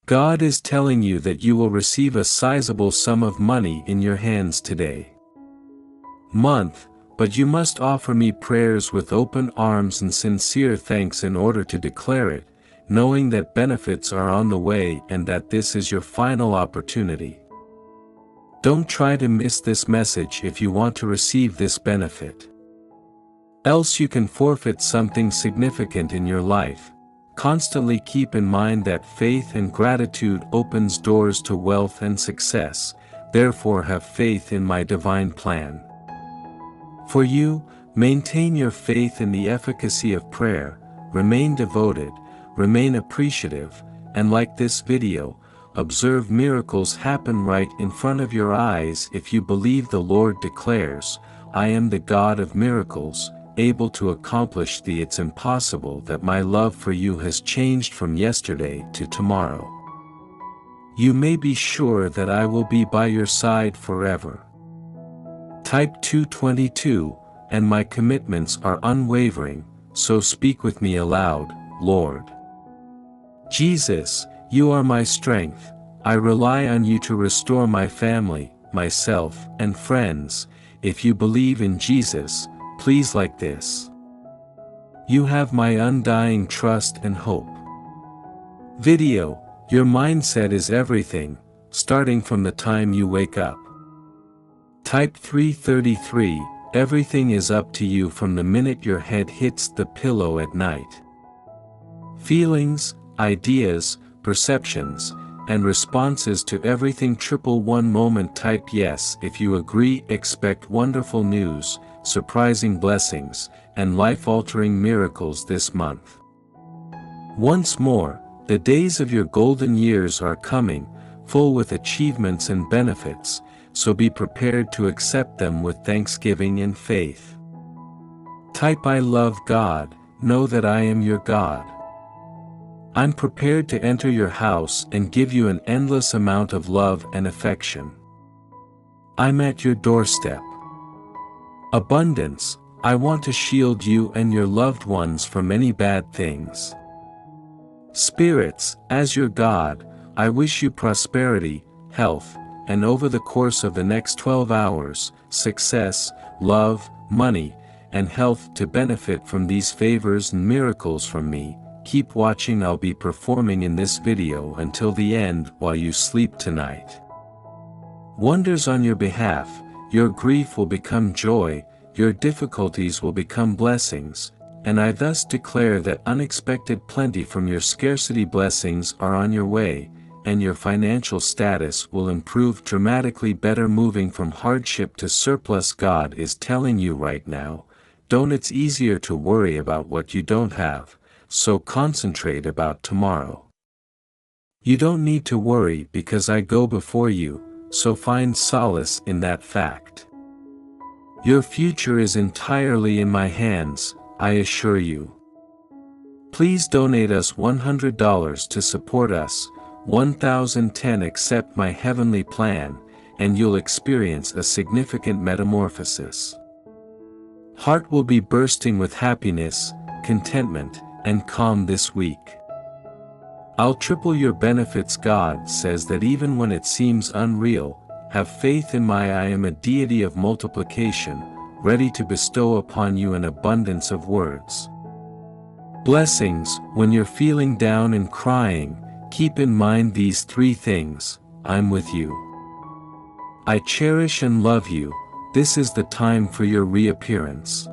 God is telling you that you will receive a sizable sum of money in your hands today. Month, but you must offer me prayers with open arms and sincere thanks in order to declare it, knowing that benefits are on the way and that this is your final opportunity. Don't try to miss this message if you want to receive this benefit. Else you can forfeit something significant in your life. Constantly keep in mind that faith and gratitude opens doors to wealth and success, therefore have faith in my divine plan. For you, maintain your faith in the efficacy of prayer, remain devoted, remain appreciative, and like this video, observe miracles happen right in front of your eyes if you believe the Lord declares, I am the God of miracles, able to accomplish it's impossible that my love for you has changed from yesterday to tomorrow. You may be sure that I will be by your side forever. Type 222, and my commitments are unwavering, so speak with me aloud, Lord. Jesus, you are my strength. I rely on you to restore my family, myself, and friends. If you believe in Jesus, please like this. You have my undying trust and hope. Video, your mindset is everything, starting from the time you wake up. Type 333, everything is up to you from the minute your head hits the pillow at night. Feelings, ideas, perceptions, and responses to everything. 111 moment. Type yes if you agree. Expect wonderful news, surprising blessings, and life-altering miracles this month. Once more, the days of your golden years are coming, full with achievements and benefits, so be prepared to accept them with thanksgiving and faith. Type I love God, know that I am your God. I'm prepared to enter your house and give you an endless amount of love and affection. I'm at your doorstep. Abundance, I want to shield you and your loved ones from any bad things. Spirits, as your God, I wish you prosperity, health, and over the course of the next 12 hours, success, love, money, and health to benefit from these favors and miracles from me. Keep watching. I'll be performing in this video until the end while you sleep tonight. Wonders on your behalf, your grief will become joy, your difficulties will become blessings, and I thus declare that unexpected plenty from your scarcity blessings are on your way, and your financial status will improve dramatically better, moving from hardship to surplus. God is telling you right now, it's easier to worry about what you don't have, so concentrate about tomorrow. You don't need to worry because I go before you, so find solace in that fact. Your future is entirely in my hands, I assure you. Please donate us $100 to support us, 1010 accept my heavenly plan, and you'll experience a significant metamorphosis. Heart will be bursting with happiness, contentment, and calm this week. I'll triple your benefits. God says that even when it seems unreal, have faith in I am a deity of multiplication, ready to bestow upon you an abundance of words. Blessings, when you're feeling down and crying, keep in mind these three things. I'm with you. I cherish and love you. This is the time for your reappearance.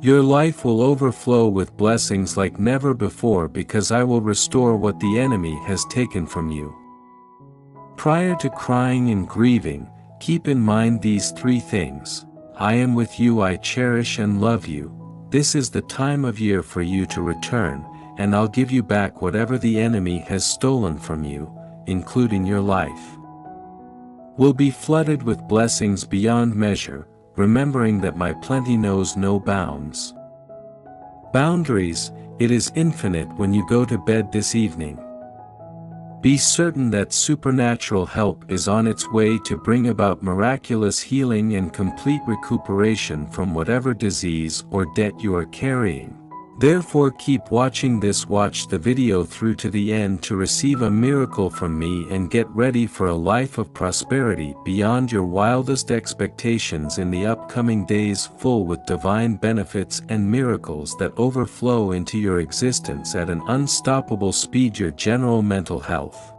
Your life will overflow with blessings like never before because I will restore what the enemy has taken from you. Prior to crying and grieving, keep in mind these three things. I am with you. I cherish and love you. This is the time of year for you to return, and I'll give you back whatever the enemy has stolen from you, including your life. We'll be flooded with blessings beyond measure, remembering that my plenty knows no bounds. Boundaries, it is infinite when you go to bed this evening. Be certain that supernatural help is on its way to bring about miraculous healing and complete recuperation from whatever disease or debt you are carrying. Therefore keep watching this. Watch the video through to the end to receive a miracle from me and get ready for a life of prosperity beyond your wildest expectations in the upcoming days, full with divine benefits and miracles that overflow into your existence at an unstoppable speed. Your general mental health,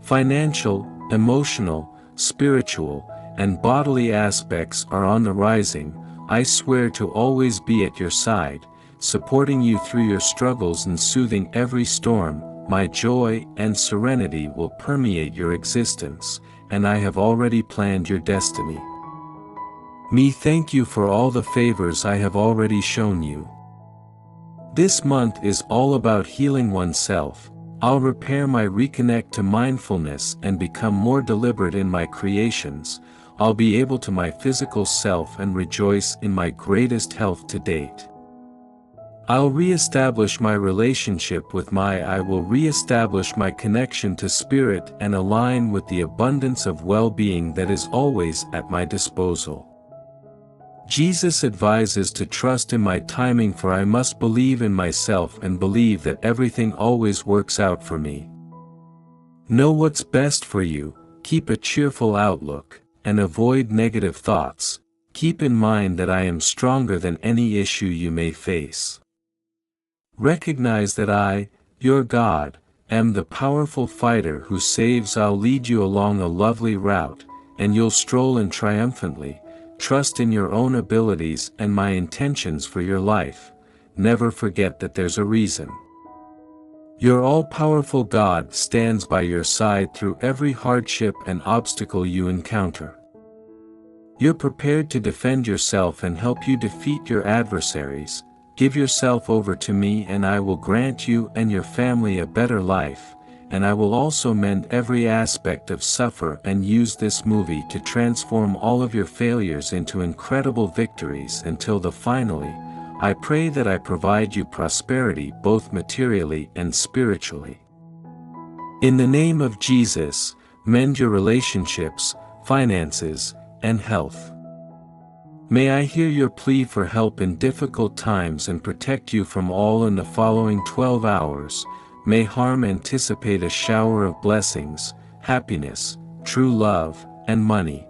financial, emotional, spiritual, and bodily aspects are on the rising. I swear to always be at your side, supporting you through your struggles and soothing every storm. My joy and serenity will permeate your existence, and I have already planned your destiny. Me thank you for all the favors I have already shown you. This month is all about healing oneself. I'll reconnect to mindfulness and become more deliberate in my creations. I'll be able to my physical self and rejoice in my greatest health to date. I'll re-establish my relationship with I will re-establish my connection to spirit and align with the abundance of well-being that is always at my disposal. Jesus advises to trust in my timing, for I must believe in myself and believe that everything always works out for me. Know what's best for you, keep a cheerful outlook, and avoid negative thoughts. Keep in mind that I am stronger than any issue you may face. Recognize that I, your God, am the powerful fighter who saves. I'll lead you along a lovely route, and you'll stroll in triumphantly. Trust in your own abilities and my intentions for your life. Never forget that there's a reason. Your all-powerful God stands by your side through every hardship and obstacle you encounter. You're prepared to defend yourself and help you defeat your adversaries. Give yourself over to me and I will grant you and your family a better life, and I will also mend every aspect of suffer and use this movie to transform all of your failures into incredible victories until finally, I pray that I provide you prosperity both materially and spiritually. In the name of Jesus, mend your relationships, finances, and health. May I hear your plea for help in difficult times and protect you from all in the following 12 hours. May harm anticipate a shower of blessings, happiness, true love, and money.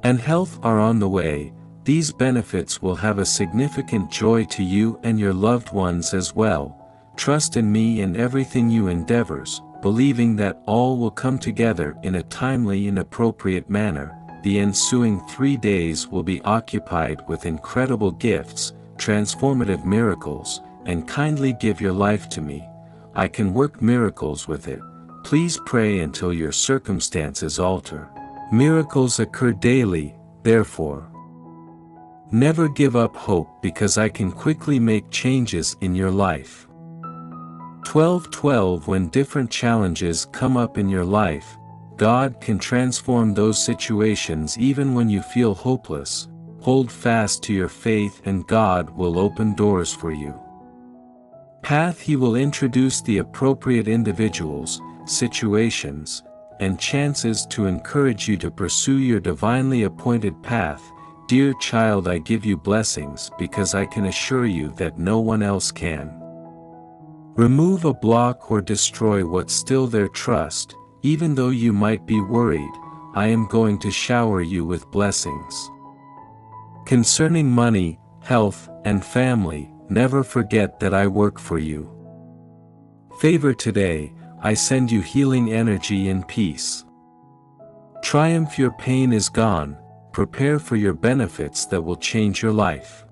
And health are on the way. These benefits will have a significant joy to you and your loved ones as well. Trust in me in everything you endeavors, believing that all will come together in a timely and appropriate manner. The ensuing 3 days will be occupied with incredible gifts, transformative miracles, and kindly give your life to me. I can work miracles with it. Please pray until your circumstances alter. Miracles occur daily, therefore. Never give up hope, because I can quickly make changes in your life. 12:12 When different challenges come up in your life, God can transform those situations. Even when you feel hopeless, hold fast to your faith and God will open doors for you. Path He will introduce the appropriate individuals, situations, and chances to encourage you to pursue your divinely appointed path. Dear child, I give you blessings because I can assure you that no one else can. Remove a block or destroy what's still there. Trust. Even though you might be worried, I am going to shower you with blessings. Concerning money, health, and family, never forget that I work for you. Favor today, I send you healing energy and peace. Triumph, your pain is gone. Prepare for your benefits that will change your life.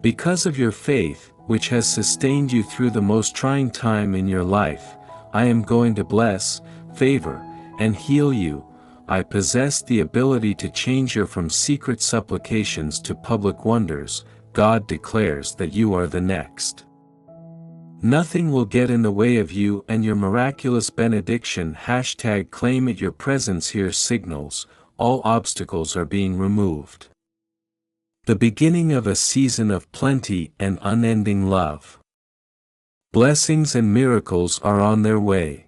Because of your faith, which has sustained you through the most trying time in your life, I am going to bless, favor, and heal you. I possess the ability to change you from secret supplications to public wonders. God declares that you are the next. Nothing will get in the way of you and your miraculous benediction. #claim it. Your presence here signals all obstacles are being removed. The beginning of a season of plenty and unending love. Blessings and miracles are on their way.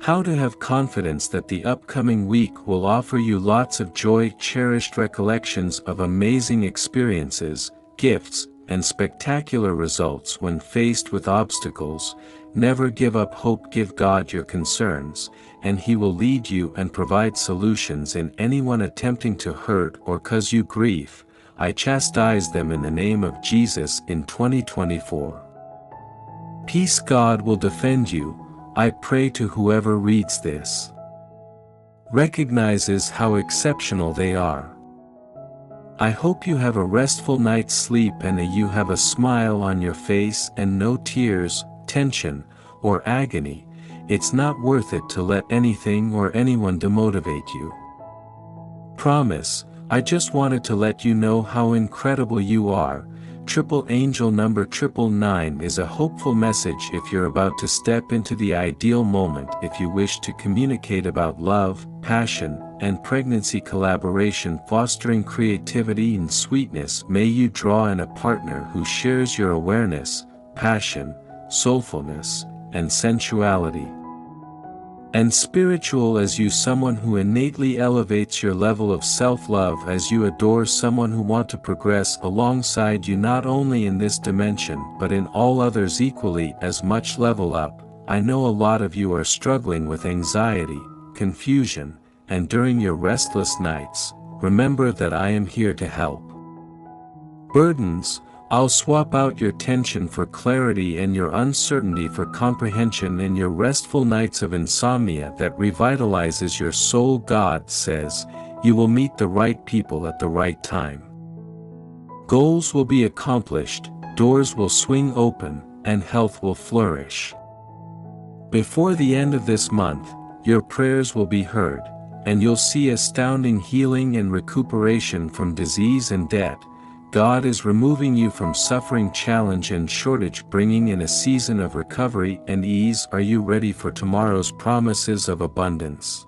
How to have confidence that the upcoming week will offer you lots of joy, cherished recollections of amazing experiences, gifts, and spectacular results when faced with obstacles. Never give up hope. Give God your concerns, and He will lead you and provide solutions in anyone attempting to hurt or cause you grief. I chastise them in the name of Jesus in 2024. Peace. God will defend you. I pray to whoever reads this recognizes how exceptional they are. I hope you have a restful night's sleep and that you have a smile on your face and no tears, tension, or agony. It's not worth it to let anything or anyone demotivate you. Promise. I just wanted to let you know how incredible you are. Triple angel number 999 is a hopeful message if you're about to step into the ideal moment. If you wish to communicate about love, passion, and pregnancy collaboration fostering creativity and sweetness, may you draw in a partner who shares your awareness, passion, soulfulness, and sensuality. And spiritual as you, someone who innately elevates your level of self-love as you adore someone who want to progress alongside you not only in this dimension but in all others equally as much. Level up. I know a lot of you are struggling with anxiety, confusion, and during your restless nights, remember that I am here to help. Burdens. I'll swap out your tension for clarity and your uncertainty for comprehension in your restful nights of insomnia that revitalizes your soul. God says, you will meet the right people at the right time. Goals will be accomplished, doors will swing open, and health will flourish. Before the end of this month, your prayers will be heard, and you'll see astounding healing and recuperation from disease and debt. God is removing you from suffering, challenge, and shortage, bringing in a season of recovery and ease. Are you ready for tomorrow's promises of abundance?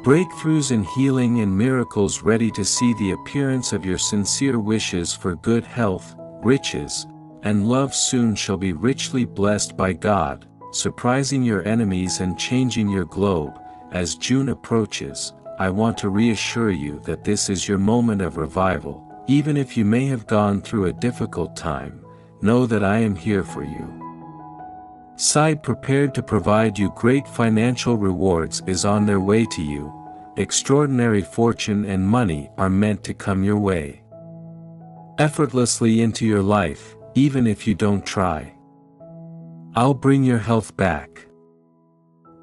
Breakthroughs in healing and miracles. Ready to see the appearance of your sincere wishes for good health, riches, and love soon shall be richly blessed by God, surprising your enemies and changing your globe. As June approaches, I want to reassure you that this is your moment of revival. Even if you may have gone through a difficult time, know that I am here for you. Side prepared to provide you great financial rewards is on their way to you. Extraordinary fortune and money are meant to come your way effortlessly into your life, even if you don't try. I'll bring your health back.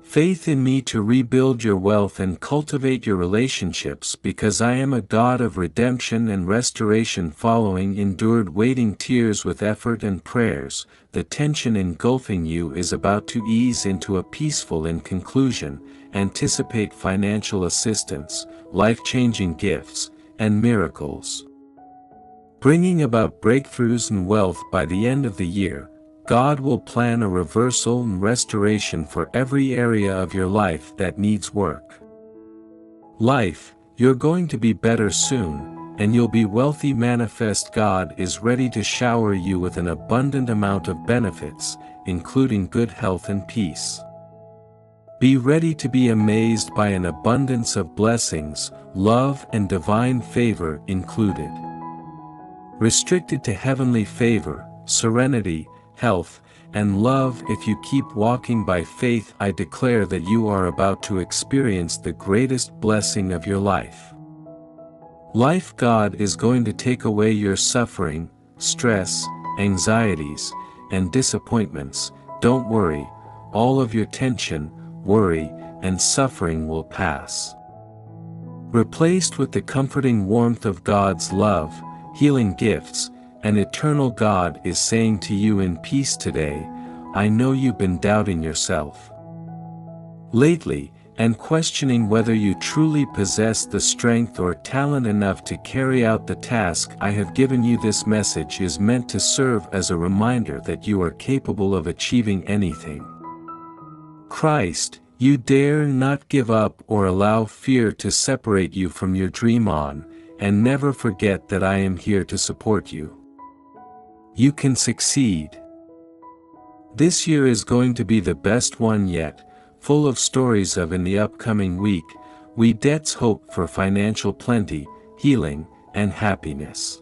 Faith in me to rebuild your wealth and cultivate your relationships, because I am a God of redemption and restoration. Following endured waiting tears with effort and prayers, the tension engulfing you is about to ease into a peaceful in conclusion. Anticipate financial assistance, life-changing gifts, and miracles, bringing about breakthroughs and wealth. By the end of the year, God will plan a reversal and restoration for every area of your life that needs work. Life, you're going to be better soon, and you'll be wealthy. Manifest. God is ready to shower you with an abundant amount of benefits, including good health and peace. Be ready to be amazed by an abundance of blessings, love and divine favor included. Restricted to heavenly favor, serenity, health, and love. If you keep walking by faith, I declare that you are about to experience the greatest blessing of your life. God is going to take away your suffering, stress, anxieties, and disappointments. Don't worry, all of your tension, worry, and suffering will pass. Replaced with the comforting warmth of God's love, healing gifts, and eternal. God is saying to you in peace today, I know you've been doubting yourself lately, and questioning whether you truly possess the strength or talent enough to carry out the task I have given you. This message is meant to serve as a reminder that you are capable of achieving anything. Christ, you dare not give up or allow fear to separate you from your dream on, and never forget that I am here to support you. You can succeed. This year is going to be the best one yet, full of stories of in the upcoming week. We debts hope for financial plenty, healing, and happiness.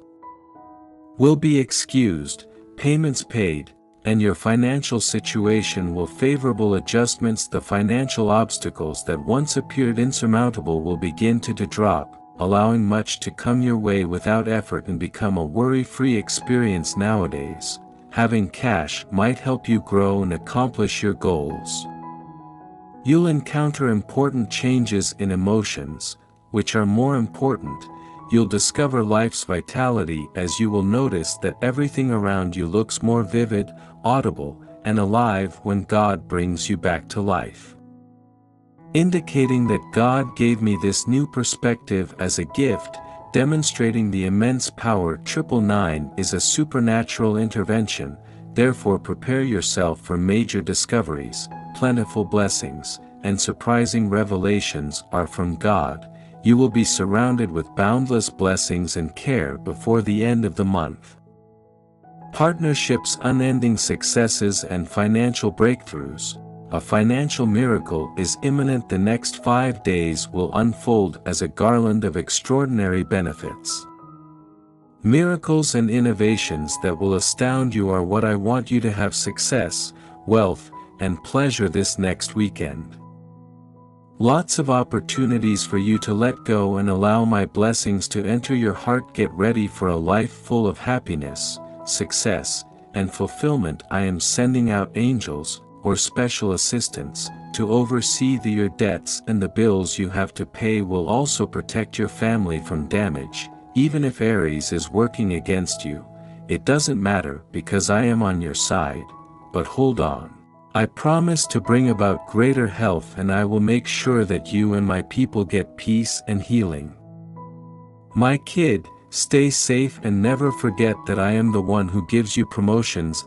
will be excused, payments paid, and your financial situation will favorable adjustments. The financial obstacles that once appeared insurmountable will begin to drop, allowing much to come your way without effort and become a worry-free experience. Nowadays, having cash might help you grow and accomplish your goals. You'll encounter important changes in emotions, which are more important. You'll discover life's vitality as you will notice that everything around you looks more vivid, audible, and alive when God brings you back to life. Indicating that God gave me this new perspective as a gift, demonstrating the immense power. 999 is a supernatural intervention, therefore prepare yourself for major discoveries, plentiful blessings, and surprising revelations are from God. You will be surrounded with boundless blessings and care before the end of the month. Partnerships, unending successes and financial breakthroughs. A financial miracle is imminent. The next 5 days will unfold as a garland of extraordinary benefits. Miracles and innovations that will astound you are what I want you to have: success, wealth, and pleasure this next weekend. Lots of opportunities for you to let go and allow my blessings to enter your heart. Get ready for a life full of happiness, success, and fulfillment. I am sending out angels, or special assistants, to oversee your debts, and the bills you have to pay will also protect your family from damage. Even if Aries is working against you, it doesn't matter because I am on your side. But hold on. I promise to bring about greater health, and I will make sure that you and my people get peace and healing. My kid, stay safe and never forget that I am the one who gives you promotions.